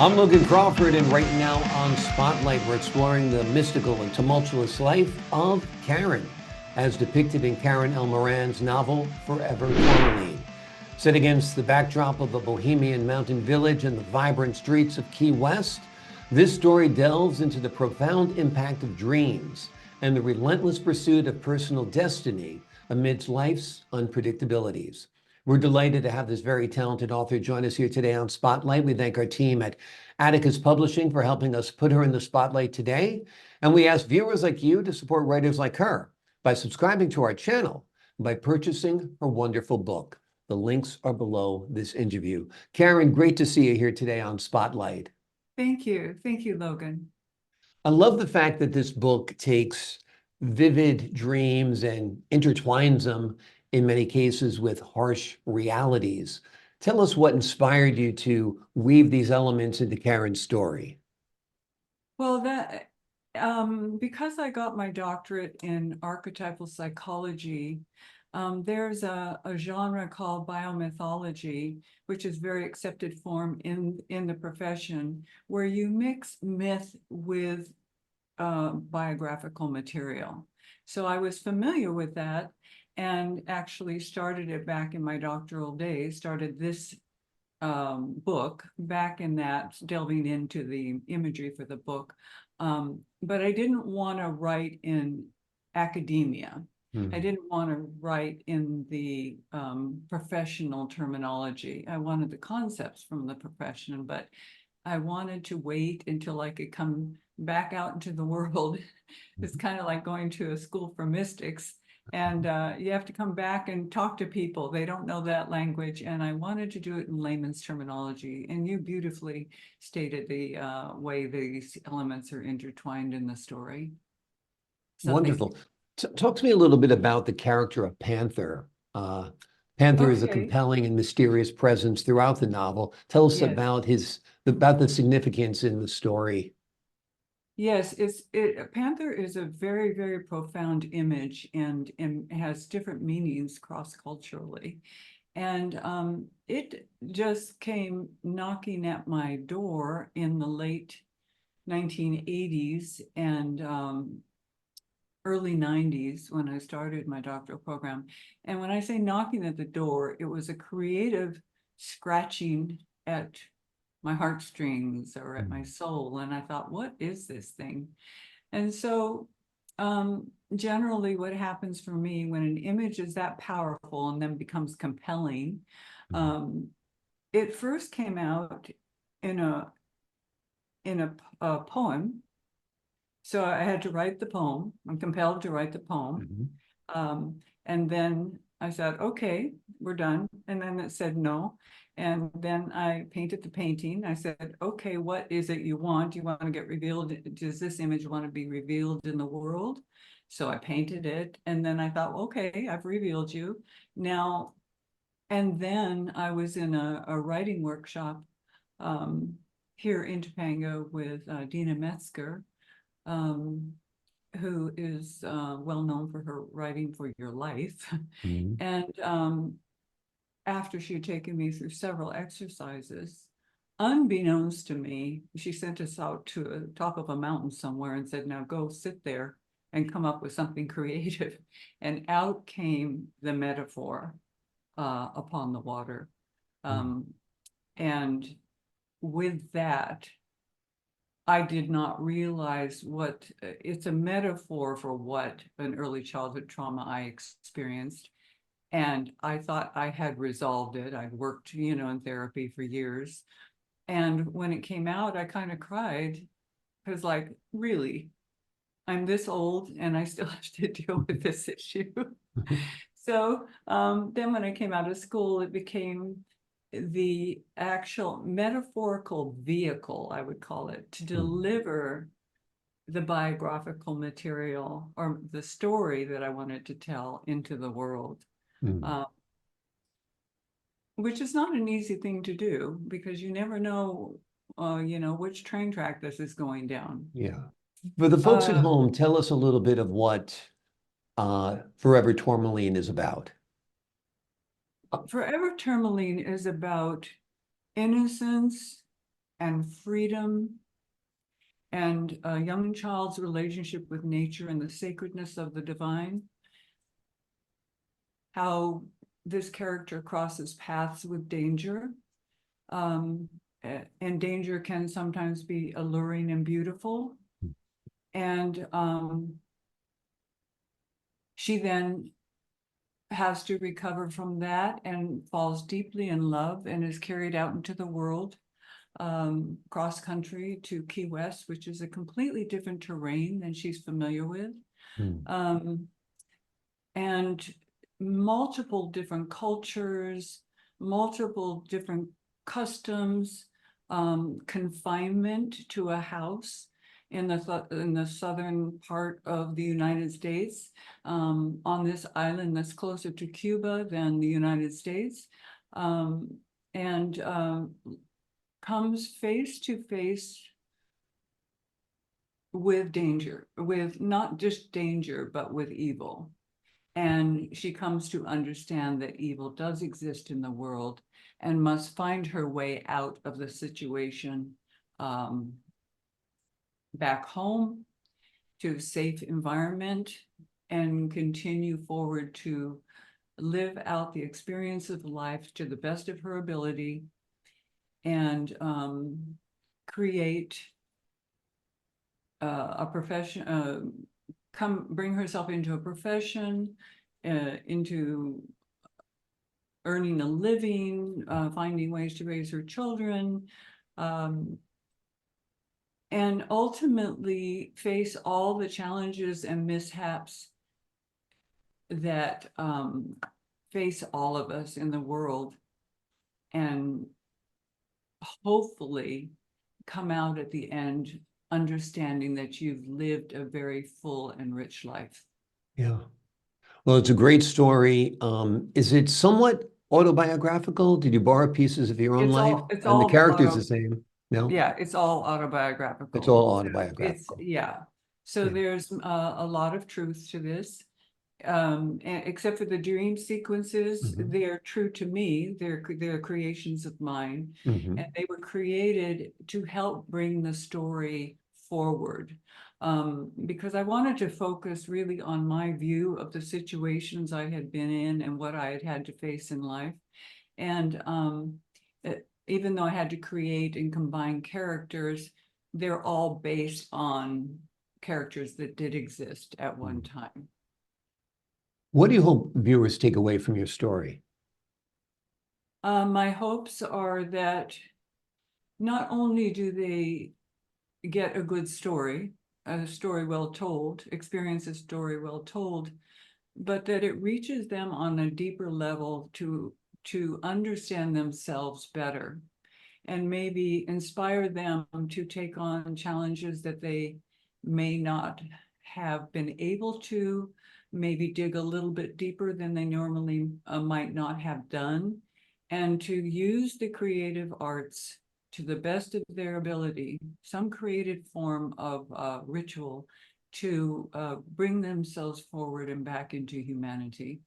I'm Logan Crawford, and right now on Spotlight, we're exploring the mystical and tumultuous life of Karen, as depicted in Karen L. Moran's novel, Forever Tourmaline. Set against the backdrop of a Bohemian mountain village and the vibrant streets of Key West, this story delves into the profound impact of dreams and the relentless pursuit of personal destiny amidst life's unpredictabilities. We're delighted to have this very talented author join us here today on Spotlight. We thank our team at Atticus Publishing for helping us put her in the spotlight today. And we ask viewers like you to support writers like her by subscribing to our channel and by purchasing her wonderful book. The links are below this interview. Karen, great to see you here today on Spotlight. Thank you. Thank you, Logan. I love the fact that this book takes vivid dreams and intertwines them in many cases with harsh realities. Tell us what inspired you to weave these elements into Karen's story. Well, because I got my doctorate in archetypal psychology, there's a genre called biomythology, which is very accepted form in the profession, where you mix myth with biographical material. So I was familiar with that and actually started it back in my doctoral days, started this book back in that, delving into the imagery for the book. But I didn't want to write in academia. I didn't want to write in the professional terminology. I wanted the concepts from the profession, but I wanted to wait until I could come back out into the world. It's kind of like going to a school for mystics, and you have to come back and talk to people. They don't know that language, and I wanted to do it in layman's terminology. And you beautifully stated the way these elements are intertwined in the story. So Wonderful. Talk to me a little bit about the character of Panther. Panther is a Okay. compelling and mysterious presence throughout the novel. Tell us Yes. about the significance in the story. Yes, Panther is a very, very profound image and has different meanings cross-culturally. And it just came knocking at my door in the late 1980s and early 90s when I started my doctoral program. And when I say knocking at the door, it was a creative scratching at my heartstrings or at my soul. And I thought, what is this thing? And so generally what happens for me when an image is that powerful and then becomes compelling, it first came out in a poem. So I had to write the poem. I'm compelled to write the poem. And then I said, okay, we're done. And then it said no. And then I painted the painting. I said, okay, what is it you want? Do you want to get revealed? Does this image want to be revealed in the world? So I painted it. And then I thought, okay, I've revealed you now. And then I was in a writing workshop here in Topanga with Dina Metzger, who is well known for her writing for your life. And after she had taken me through several exercises, unbeknownst to me, she sent us out to the top of a mountain somewhere and said, now go sit there and come up with something creative. And out came the metaphor upon the water. And with that, I did not realize what it's a metaphor for what an early childhood trauma I experienced. And I thought I had resolved it. I'd worked, in therapy for years. And when it came out, I kind of cried because, like, really, I'm this old and I still have to deal with this issue. So then when I came out of school, it became the actual metaphorical vehicle, I would call it, to deliver the biographical material or the story that I wanted to tell into the world. Which is not an easy thing to do because you never know, which train track this is going down. Yeah. For the folks at home, tell us a little bit of what Forever Tourmaline is about. Forever Tourmaline is about innocence and freedom, and a young child's relationship with nature and the sacredness of the divine. How this character crosses paths with danger. And danger can sometimes be alluring and beautiful. And she then has to recover from that and falls deeply in love and is carried out into the world, cross country to Key West, which is a completely different terrain than she's familiar with. And multiple different cultures, multiple different customs, confinement to a house in the southern part of the United States, on this island that's closer to Cuba than the United States, and comes face to face with danger, with not just danger, but with evil. And she comes to understand that evil does exist in the world and must find her way out of the situation, back home to a safe environment, and continue forward to live out the experience of life to the best of her ability, and create a profession, bring herself into a profession, into earning a living, finding ways to raise her children, and ultimately face all the challenges and mishaps that face all of us in the world, and hopefully come out at the end understanding that you've lived a very full and rich life. Yeah. Well, it's a great story. Is it somewhat autobiographical? Did you borrow pieces of your own life? It's And the all character's the same? No? yeah, it's all It's autobiographical. all It's, autobiographical. yeah. So Yeah. there's a lot of truth to this. Except for the dream sequences, Mhm. they are true to me. They're creations of mine, Mhm. and they were created to help bring the story forward. Because I wanted to focus really on my view of the situations I had been in and what I had had to face in life. And even though I had to create and combine characters, they're all based on characters that did exist at one time. What do you hope viewers take away from your story? My hopes are that not only do they get a good story, a story well told, experience a story well told, but that it reaches them on a deeper level to understand themselves better, and maybe inspire them to take on challenges that they may not have been able to, maybe dig a little bit deeper than they normally might not have done, and to use the creative arts to the best of their ability, some creative form of ritual to bring themselves forward and back into humanity.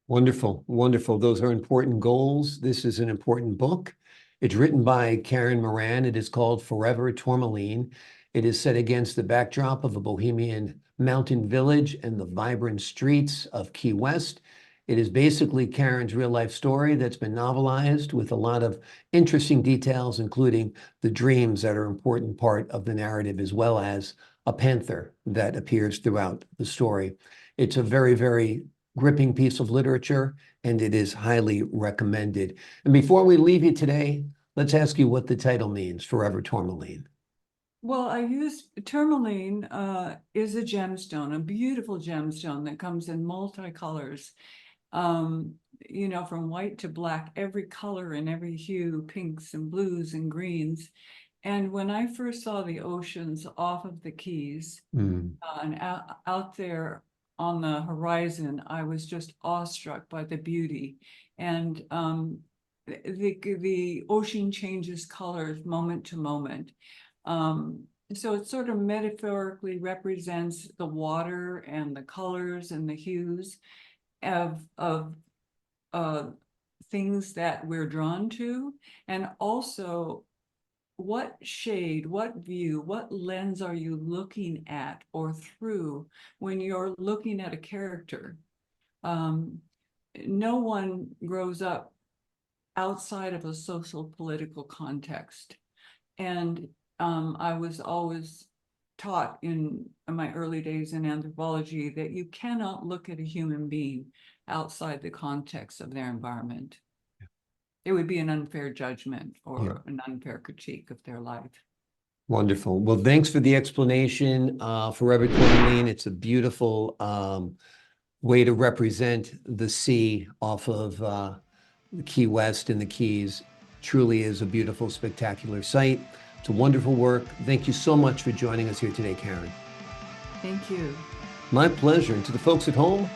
Wonderful, wonderful. Those are important goals. This is an important book. It's written by Karen Moran. It is called Forever Tourmaline. It is set against the backdrop of a Bohemian mountain village and the vibrant streets of Key West. It is basically Karen's real life story that's been novelized with a lot of interesting details, including the dreams that are an important part of the narrative, as well as a panther that appears throughout the story. It's a very, very gripping piece of literature, and it is highly recommended. And before we leave you today, let's ask you what the title means, Forever Tourmaline. Well, I use tourmaline is a gemstone, a beautiful gemstone that comes in multicolors. You know, from white to black, every color and every hue, pinks and blues and greens. And when I first saw the oceans off of the Keys, and out there on the horizon, I was just awestruck by the beauty. And the ocean changes colors moment to moment. So it sort of metaphorically represents the water and the colors and the hues of things that we're drawn to, and also what shade, what view, what lens are you looking at or through when you're looking at a character? No one grows up outside of a social political context. And I was always taught in my early days in anthropology that you cannot look at a human being outside the context of their environment. It would be an unfair judgment or an unfair critique of their life. Wonderful. Well, thanks for the explanation. Forever Tourmaline, it's a beautiful way to represent the sea off of the Key West and the Keys. Truly is a beautiful, spectacular sight. It's a wonderful work. Thank you so much for joining us here today, Karen. Thank you. My pleasure. And to the folks at home,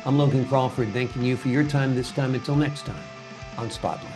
I'm Logan Crawford, thanking you for your time this time. Until next time on Spotlight.